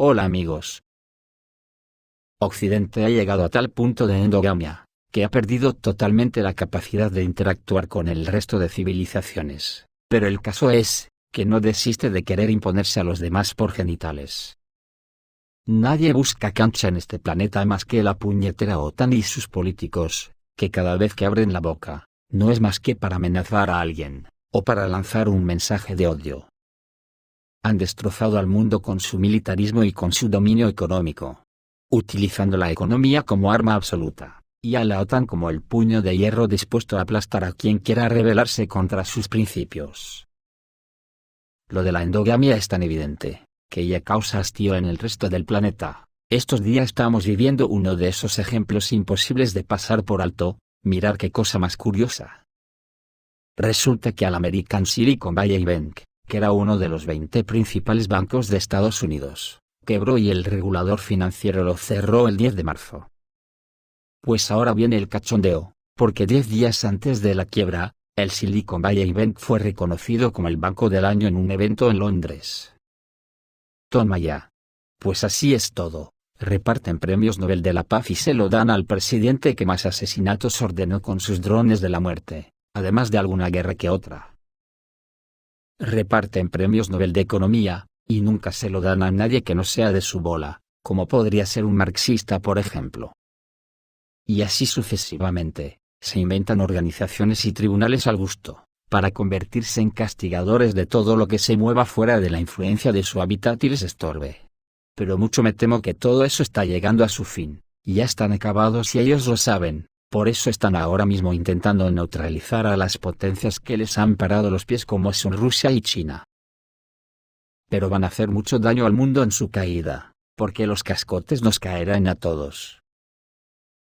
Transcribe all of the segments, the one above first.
Hola amigos. Occidente ha llegado a tal punto de endogamia, que ha perdido totalmente la capacidad de interactuar con el resto de civilizaciones, pero el caso es, que no desiste de querer imponerse a los demás por genitales. Nadie busca cancha en este planeta más que la puñetera OTAN y sus políticos, que cada vez que abren la boca, no es más que para amenazar a alguien, o para lanzar un mensaje de odio. Han destrozado al mundo con su militarismo y con su dominio económico, utilizando la economía como arma absoluta, y a la OTAN como el puño de hierro dispuesto a aplastar a quien quiera rebelarse contra sus principios. Lo de la endogamia es tan evidente, que ya causa hastío en el resto del planeta. Estos días estamos viviendo uno de esos ejemplos imposibles de pasar por alto. Mirar qué cosa más curiosa. Resulta que al American Silicon Valley Bank, que era uno de los 20 principales bancos de Estados Unidos, quebró y el regulador financiero lo cerró el 10 de marzo. Pues ahora viene el cachondeo, porque 10 días antes de la quiebra, el Silicon Valley Bank fue reconocido como el banco del año en un evento en Londres. Toma ya. Pues así es todo. Reparten premios Nobel de la Paz y se lo dan al presidente que más asesinatos ordenó con sus drones de la muerte, además de alguna guerra que otra. Reparten premios Nobel de Economía, y nunca se lo dan a nadie que no sea de su bola, como podría ser un marxista por ejemplo. Y así sucesivamente, se inventan organizaciones y tribunales al gusto, para convertirse en castigadores de todo lo que se mueva fuera de la influencia de su hábitat y les estorbe. Pero mucho me temo que todo eso está llegando a su fin, y ya están acabados y ellos lo saben, por eso están ahora mismo intentando neutralizar a las potencias que les han parado los pies como son Rusia y China. Pero van a hacer mucho daño al mundo en su caída, porque los cascotes nos caerán a todos.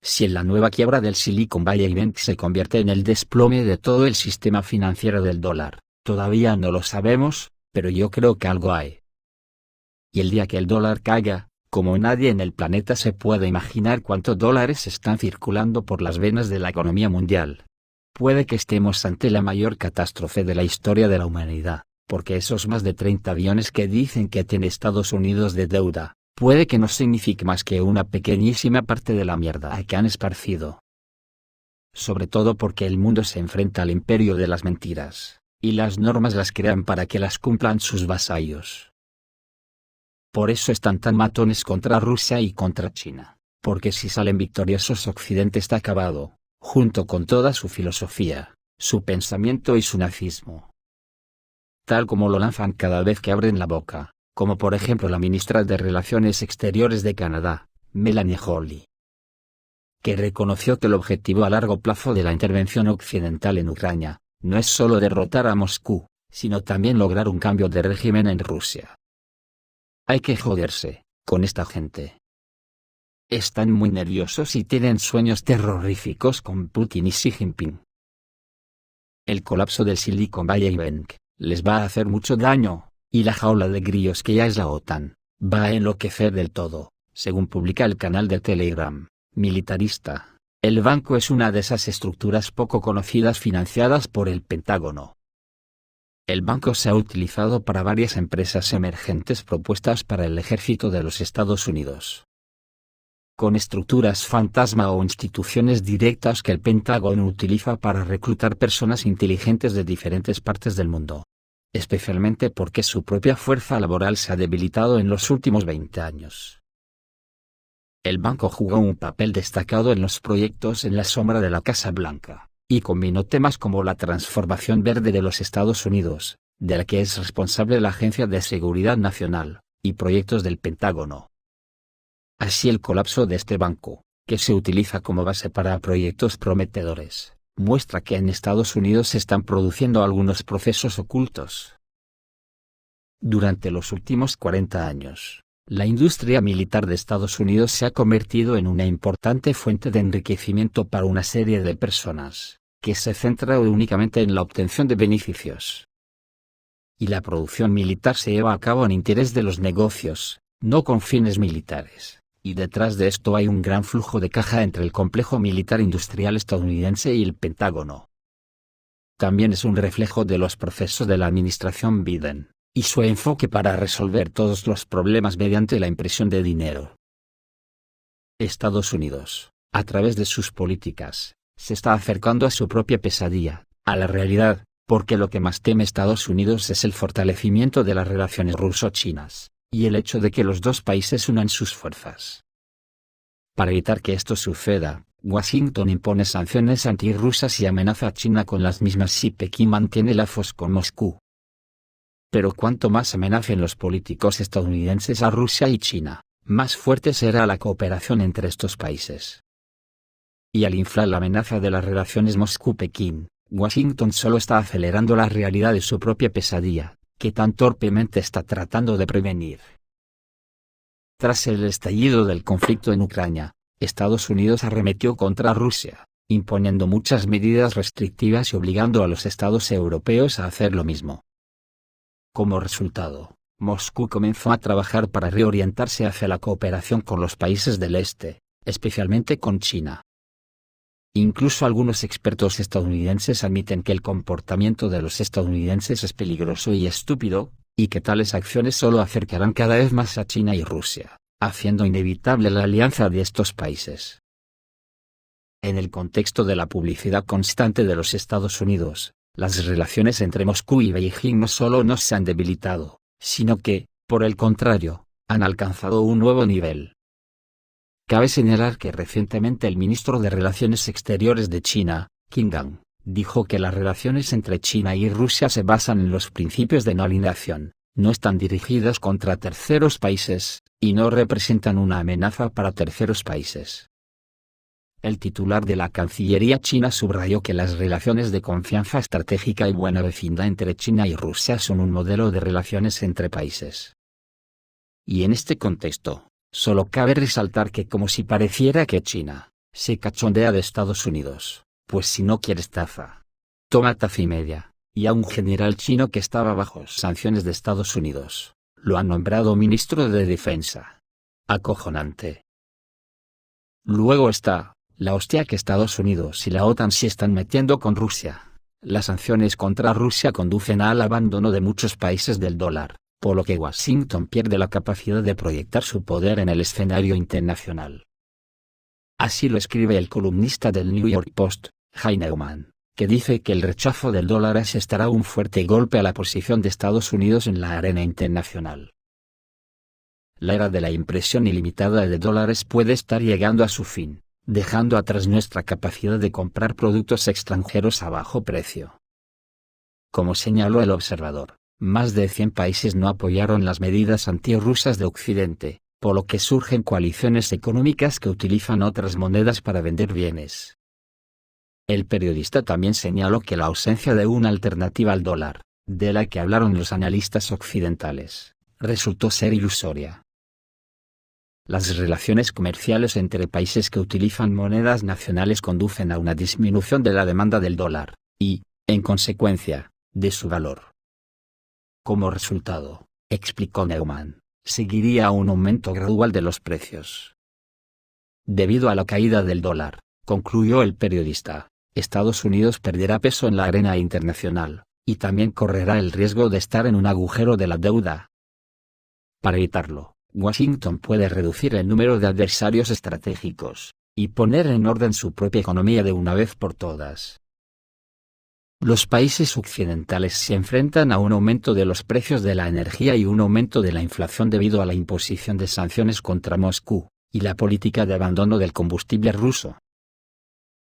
Si en la nueva quiebra del Silicon Valley Bank se convierte en el desplome de todo el sistema financiero del dólar, todavía no lo sabemos, pero yo creo que algo hay. Y el día que el dólar caiga, como nadie en el planeta se puede imaginar cuántos dólares están circulando por las venas de la economía mundial. Puede que estemos ante la mayor catástrofe de la historia de la humanidad, porque esos más de 30 billones que dicen que tiene Estados Unidos de deuda, puede que no signifique más que una pequeñísima parte de la mierda que han esparcido. Sobre todo porque el mundo se enfrenta al imperio de las mentiras, y las normas las crean para que las cumplan sus vasallos. Por eso están tan matones contra Rusia y contra China, porque si salen victoriosos Occidente está acabado, junto con toda su filosofía, su pensamiento y su nazismo. Tal como lo lanzan cada vez que abren la boca, como por ejemplo la ministra de Relaciones Exteriores de Canadá, Melanie Joly, que reconoció que el objetivo a largo plazo de la intervención occidental en Ucrania, no es solo derrotar a Moscú, sino también lograr un cambio de régimen en Rusia. Hay que joderse con esta gente. Están muy nerviosos y tienen sueños terroríficos con Putin y Xi Jinping. El colapso del Silicon Valley Bank les va a hacer mucho daño, y la jaula de grillos que ya es la OTAN, va a enloquecer del todo, según publica el canal de Telegram, militarista. El banco es una de esas estructuras poco conocidas financiadas por el Pentágono. El banco se ha utilizado para varias empresas emergentes propuestas para el ejército de los Estados Unidos. Con estructuras fantasma o instituciones directas que el Pentágono utiliza para reclutar personas inteligentes de diferentes partes del mundo. Especialmente porque su propia fuerza laboral se ha debilitado en los últimos 20 años. El banco jugó un papel destacado en los proyectos en la sombra de la Casa Blanca, y combinó temas como la transformación verde de los Estados Unidos, de la que es responsable la Agencia de Seguridad Nacional, y proyectos del Pentágono. Así el colapso de este banco, que se utiliza como base para proyectos prometedores, muestra que en Estados Unidos se están produciendo algunos procesos ocultos. Durante los últimos 40 años, la industria militar de Estados Unidos se ha convertido en una importante fuente de enriquecimiento para una serie de personas, que se centra únicamente en la obtención de beneficios. Y la producción militar se lleva a cabo en interés de los negocios, no con fines militares, y detrás de esto hay un gran flujo de caja entre el complejo militar industrial estadounidense y el Pentágono. También es un reflejo de los procesos de la administración Biden, y su enfoque para resolver todos los problemas mediante la impresión de dinero. Estados Unidos, a través de sus políticas, se está acercando a su propia pesadilla, a la realidad, porque lo que más teme Estados Unidos es el fortalecimiento de las relaciones ruso-chinas, y el hecho de que los dos países unan sus fuerzas. Para evitar que esto suceda, Washington impone sanciones antirrusas y amenaza a China con las mismas si Pekín mantiene lazos con Moscú. Pero cuanto más amenacen los políticos estadounidenses a Rusia y China, más fuerte será la cooperación entre estos países. Y al inflar la amenaza de las relaciones Moscú-Pekín, Washington solo está acelerando la realidad de su propia pesadilla, que tan torpemente está tratando de prevenir. Tras el estallido del conflicto en Ucrania, Estados Unidos arremetió contra Rusia, imponiendo muchas medidas restrictivas y obligando a los estados europeos a hacer lo mismo. Como resultado, Moscú comenzó a trabajar para reorientarse hacia la cooperación con los países del este, especialmente con China. Incluso algunos expertos estadounidenses admiten que el comportamiento de los estadounidenses es peligroso y estúpido, y que tales acciones solo acercarán cada vez más a China y Rusia, haciendo inevitable la alianza de estos países. En el contexto de la publicidad constante de los Estados Unidos, las relaciones entre Moscú y Beijing no solo no se han debilitado, sino que, por el contrario, han alcanzado un nuevo nivel. Cabe señalar que recientemente el ministro de Relaciones Exteriores de China, Qin Gang, dijo que las relaciones entre China y Rusia se basan en los principios de no alineación, no están dirigidas contra terceros países, y no representan una amenaza para terceros países. El titular de la Cancillería china subrayó que las relaciones de confianza estratégica y buena vecindad entre China y Rusia son un modelo de relaciones entre países. Y en este contexto, solo cabe resaltar que como si pareciera que China se cachondea de Estados Unidos, pues si no quieres taza, toma taza y media, y a un general chino que estaba bajo sanciones de Estados Unidos, lo han nombrado ministro de Defensa. Acojonante. Luego está la hostia que Estados Unidos y la OTAN se están metiendo con Rusia. Las sanciones contra Rusia conducen al abandono de muchos países del dólar, por lo que Washington pierde la capacidad de proyectar su poder en el escenario internacional. Así lo escribe el columnista del New York Post, Jay Neumann, que dice que el rechazo del dólar asestará un fuerte golpe a la posición de Estados Unidos en la arena internacional. La era de la impresión ilimitada de dólares puede estar llegando a su fin, dejando atrás nuestra capacidad de comprar productos extranjeros a bajo precio. Como señaló el observador, más de 100 países no apoyaron las medidas antirrusas de Occidente, por lo que surgen coaliciones económicas que utilizan otras monedas para vender bienes. El periodista también señaló que la ausencia de una alternativa al dólar, de la que hablaron los analistas occidentales, resultó ser ilusoria. Las relaciones comerciales entre países que utilizan monedas nacionales conducen a una disminución de la demanda del dólar, y, en consecuencia, de su valor. Como resultado, explicó Neumann, seguiría un aumento gradual de los precios. Debido a la caída del dólar, concluyó el periodista, Estados Unidos perderá peso en la arena internacional, y también correrá el riesgo de estar en un agujero de la deuda. Para evitarlo, Washington puede reducir el número de adversarios estratégicos, y poner en orden su propia economía de una vez por todas. Los países occidentales se enfrentan a un aumento de los precios de la energía y un aumento de la inflación debido a la imposición de sanciones contra Moscú, y la política de abandono del combustible ruso.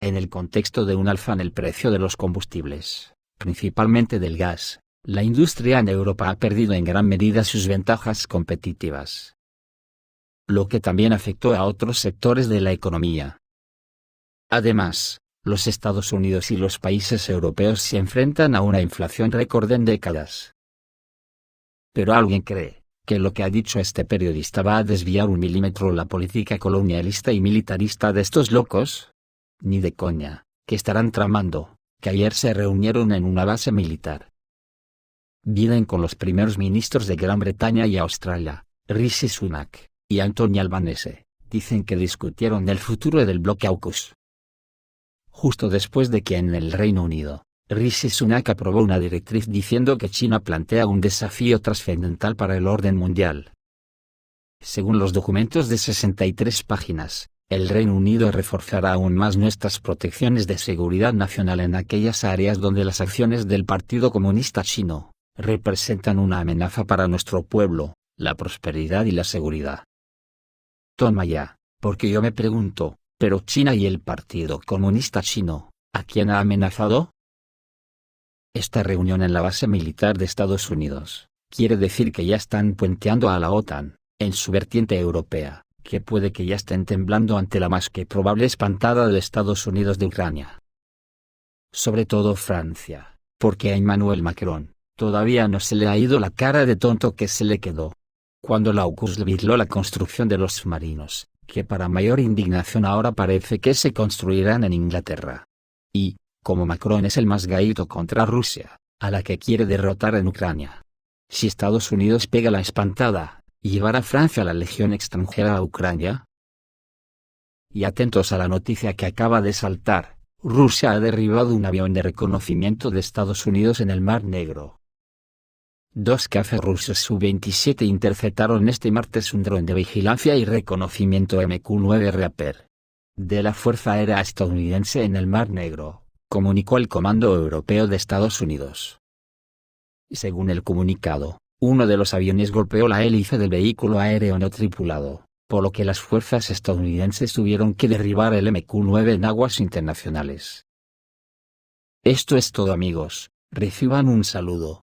En el contexto de un alza en el precio de los combustibles, principalmente del gas, la industria en Europa ha perdido en gran medida sus ventajas competitivas, lo que también afectó a otros sectores de la economía. Además, los Estados Unidos y los países europeos se enfrentan a una inflación récord en décadas. ¿Pero alguien cree que lo que ha dicho este periodista va a desviar un milímetro la política colonialista y militarista de estos locos? Ni de coña, que estarán tramando, que ayer se reunieron en una base militar. Vienen con los primeros ministros de Gran Bretaña y Australia, Rishi Sunak y Anthony Albanese, dicen que discutieron el futuro del bloque AUKUS. Justo después de que en el Reino Unido, Rishi Sunak aprobó una directriz diciendo que China plantea un desafío trascendental para el orden mundial. Según los documentos de 63 páginas, el Reino Unido reforzará aún más nuestras protecciones de seguridad nacional en aquellas áreas donde las acciones del Partido Comunista Chino representan una amenaza para nuestro pueblo, la prosperidad y la seguridad. Toma ya, porque yo me pregunto, ¿pero China y el Partido Comunista Chino, a quién ha amenazado? Esta reunión en la base militar de Estados Unidos quiere decir que ya están puenteando a la OTAN, en su vertiente europea, que puede que ya estén temblando ante la más que probable espantada de Estados Unidos de Ucrania. Sobre todo Francia, porque a Emmanuel Macron todavía no se le ha ido la cara de tonto que se le quedó cuando la AUKUS vigiló la construcción de los submarinos, que para mayor indignación ahora parece que se construirán en Inglaterra. Y, como Macron es el más gaito contra Rusia, a la que quiere derrotar en Ucrania. Si Estados Unidos pega la espantada, y llevará a Francia la legión extranjera a Ucrania. Y atentos a la noticia que acaba de saltar, Rusia ha derribado un avión de reconocimiento de Estados Unidos en el Mar Negro. 2 cazas rusos Su-27 interceptaron este martes un dron de vigilancia y reconocimiento MQ-9 Reaper de la Fuerza Aérea Estadounidense en el Mar Negro, comunicó el Comando Europeo de Estados Unidos. Según el comunicado, uno de los aviones golpeó la hélice del vehículo aéreo no tripulado, por lo que las fuerzas estadounidenses tuvieron que derribar el MQ-9 en aguas internacionales. Esto es todo, amigos, reciban un saludo.